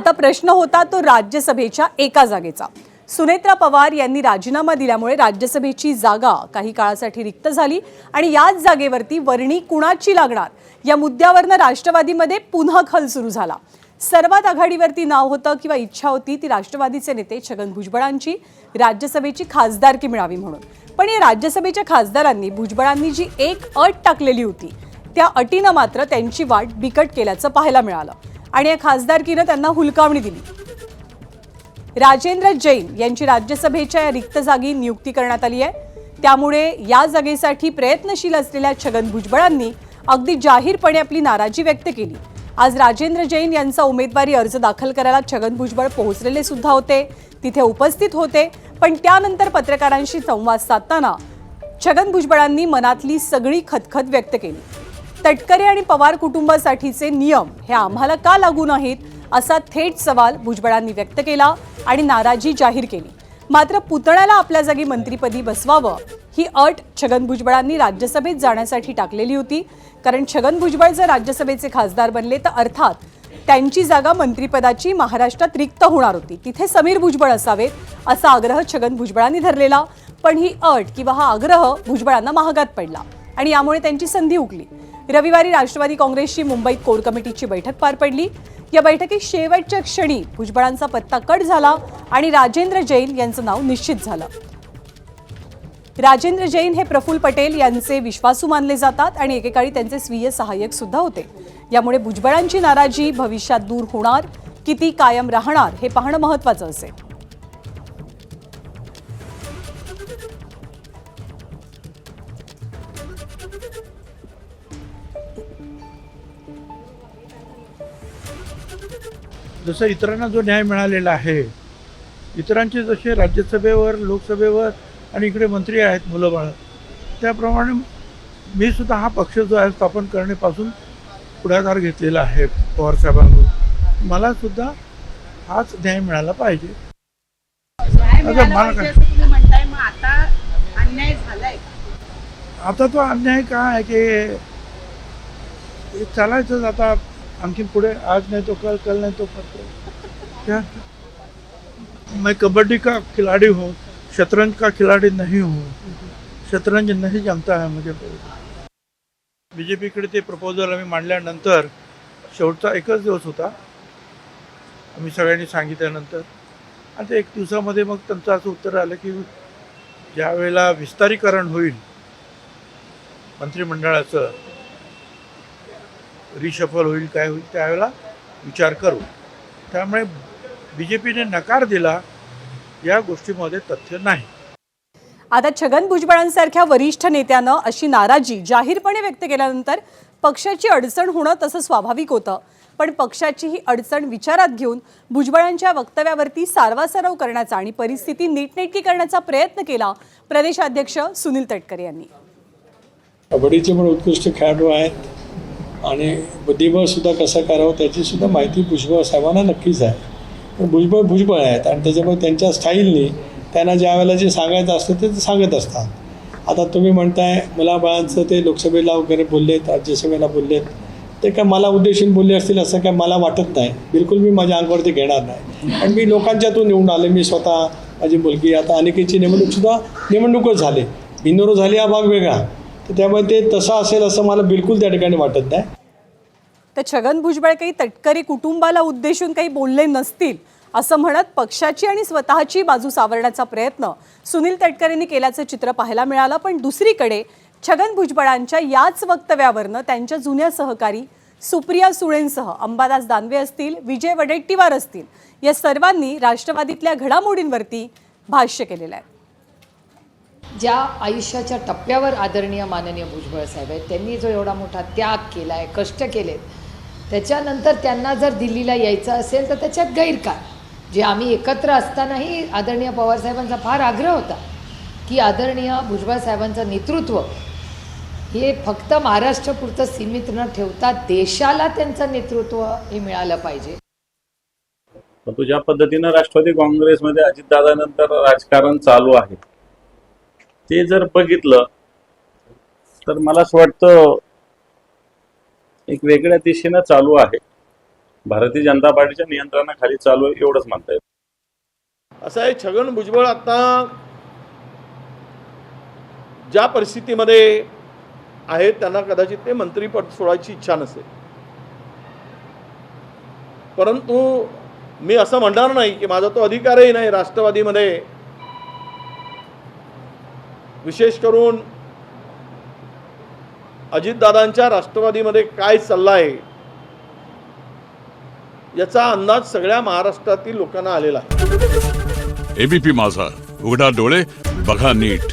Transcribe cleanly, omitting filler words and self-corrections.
आता प्रश्न होता तो राज्यसभेच्या एका जागेचा। सुनेत्रा पवार यांनी राजीनामा दिल्यामुळे राज्यसभेची जागा काही काळासाठी रिक्त झाली आणि याच जागेवरती वर्णी कुणाची लागणार या मुद्द्यावरनं राष्ट्रवादीमध्ये पुन्हा खल सुरू झाला। सर्वात आघाडीवरती नाव होतं किंवा इच्छा होती ती राष्ट्रवादीचे नेते छगन भुजबळांची राज्यसभेची खासदारकी मिळावी म्हणून। पण या राज्यसभेच्या खासदारांनी भुजबळांनी जी एक अट टाकलेली होती त्या अटीनं मात्र त्यांची वाट बिकट केल्याचं पाहायला मिळालं आणि या खासदारकीनं त्यांना हुलकावणी दिली। राजेंद्र जैन यांची राज्यसभेच्या या रिक्त जागी नियुक्ती करण्यात आली आहे। त्यामुळे या जागेसाठी प्रयत्नशील असलेल्या छगन भुजबळांनी अगदी जाहीरपणे आपली नाराजी व्यक्त केली। आज राजेंद्र जैन यांचा उमेदवारी अर्ज दाखल करायला छगन भुजबळ पोहोचलेले सुद्धा होते, तिथे उपस्थित होते। पण त्यानंतर पत्रकारांशी संवाद साधताना छगन भुजबळांनी मनातली सगळी खतखत व्यक्त केली। तटकरे आणि पवार कुटुंबासाठीचे नियम हे आम्हाला का लागू नाहीत असा थेट सवाल भुजबळांनी व्यक्त केला आणि नाराजी जाहीर केली। मात्र पुतण्याला आपल्या जागी मंत्रिपदी बसवावं ही अट छगन भुजबळांनी राज्यसभेत जाण्यासाठी टाकलेली होती, कारण छगन भुजबळ जर राज्यसभेचे खासदार बनले तर अर्थात त्यांची जागा मंत्रिपदाची महाराष्ट्रात रिक्त होणार होती, तिथे समीर भुजबळ असावेत असा आग्रह छगन भुजबळांनी धरलेला। पण ही अट किंवा हा आग्रह भुजबळांना महागात पडला आणि यामुळे त्यांची संधी हुकली। रविवारी राष्ट्रवादी काँग्रेसची मुंबईत कोर कमिटीची बैठक पार पडली। या बैठकीत शेवटच्या क्षणी भुजबळांचा पत्ता कट झाला आणि राजेंद्र जैन यांचं नाव निश्चित झालं। राजेंद्र जैन हे प्रफुल्ल पटेल यांचे विश्वासू मानले जातात आणि एकेकाळी त्यांचे स्वीय सहाय्यक सुद्धा होते। यामुळे भुजबळांची नाराजी भविष्यात दूर होणार की ती कायम राहणार हे पाहणं महत्त्वाचं असेल। जसं इतरांना जो न्याय मिळालेला आहे, इतरांचे जसे राज्यसभेवर लोकसभेवर आणि इकडे मंत्री आहेत मुलं बाळ, त्याप्रमाणे मी सुद्धा हा पक्ष जो आहे स्थापन करण्यापासून पुढाकार घेतलेला आहे पवारसाहेबांकडून। मला सुद्धा हाच न्याय मिळाला पाहिजे। आता तो अन्याय काय आहे की चालायचं आता आणखी पुढे, आज नहीं तो कल, कल नहीं तो परसों। क्या मैं कबड्डी का खिलाड़ी हूँ, शतरंज का खिलाड़ी नहीं हूँ, शतरंज नहीं जमता है मुझे। बीजेपीकडे ते प्रपोजल आम्ही मांडल्यानंतर शेवटचा एकच दिवस होता, आम्ही सगळ्यांनी सांगितल्यानंतर, आणि एक दिवसामध्ये मग त्यांचं असं उत्तर आलं की ज्या वेळेला विस्तारीकरण होईल मंत्रिमंडळाचं, रिशफल होईल काय होईल त्यावेळेला विचार करू। त्यामुळे बीजेपीने नकार दिला या गोष्टीमध्ये तथ्य नाही। आता छगन भुजबळांसारख्या वरिष्ठ नेत्यानं अशी नाराजी जाहीरपणे व्यक्त केल्यानंतर पक्षाची अडचण होणं तसं स्वाभाविक होतं। पण पक्षाची ही अडचण विचारात घेऊन भुजबळांच्या वक्तव्यावरती सारवासारव करण्याचा आणि परिस्थिती नीटनेटकी करण्याचा प्रयत्न केला प्रदेशाध्यक्ष सुनील तटकरे यांनी। कबड्डीचे पण उत्कृष्ट खेळाडू आहेत आणि बुद्धिबळ सुद्धा कसं करावं त्याची सुद्धा माहिती भुजबळ साहेबांना नक्कीच आहे। पण भुजबळ आहेत आणि त्याच्यामुळे त्यांच्या स्टाईलनी त्यांना ज्या वेळेला जे सांगायचं असतं ते सांगत असतात। आता तुम्ही म्हणताय मुलाबाळांचं ते लोकसभेला वगैरे बोललेत, राज्यसभेला बोललेत, ते काय मला उद्देशून बोलले असतील असं काय मला वाटत नाही। बिलकुल मी माझ्या अंगावरती घेणार नाही। आणि मी लोकांच्यातून निवडून आले, मी स्वतः, माझी मुलगी, आता अनेकेची निवडणूकसुद्धा निवडणूकच झाली, बिनविरोध झाली हा भाग वेगळा, तर त्यामुळे ते तसं असेल असं मला बिलकुल त्या ठिकाणी वाटत नाही। तर छगन भुजबळ काही तटकरे कुटुंबाला उद्देशून काही बोलले नसतील असं म्हणत पक्षाची आणि स्वतःची बाजू सावरण्याचा प्रयत्न सुनील तटकरेंनी केल्याचं चित्र पाहायला मिळालं। पण दुसरीकडे छगन भुजबळांच्या याच वक्तव्यावरनं त्यांच्या जुन्या सहकारी सुप्रिया सुळेंसह अंबादास दानवे असतील, विजय वडेट्टीवार असतील, या सर्वांनी राष्ट्रवादीतल्या घडामोडींवरती भाष्य केलेलं आहे। ज्या आयुष्याच्या टप्प्यावर आदरणीय माननीय भुजबळ साहेब आहेत, त्यांनी जो एवढा मोठा त्याग केला आहे, कष्ट केलेत, त्याच्यानंतर त्यांना जर दिल्लीला यायचं असेल तर त्याच्यात गैर काय? जे आम्ही एकत्र असतानाही आदरणीय पवारसाहेबांचा फार आग्रह होता की आदरणीय भुजबळ साहेबांचं नेतृत्व हे फक्त महाराष्ट्रापुरतं सीमित न ठेवता देशाला त्यांचं नेतृत्व हे मिळालं पाहिजे। परंतु ज्या पद्धतीनं राष्ट्रवादी काँग्रेसमध्ये अजितदादानंतर राजकारण चालू आहे ते जर बघितलं तर मला असं वाटतं एक वेगळ्या दिशेनं चालू आहे। भारतीय जनता पार्टीच्या नियंत्रणाखाली चालू आहे एवढंच म्हणता येईल. असं आहे, छगन भुजबळ आता ज्या परिस्थितीमध्ये आहेत त्यांना कदाचित ते मंत्रीपद सोडायची इच्छा नसेल, परंतु मी असं म्हणणार नाही की माझा तो अधिकारही नाही. राष्ट्रवादीमध्ये विशेष करून अजितदादांच्या राष्ट्रवादीमध्ये काय चाललं आहे याचा अंदाज सगळ्या महाराष्ट्रातील लोकांना आलेला आहे. एबीपी माझा, उघडा डोळे बघा नीट.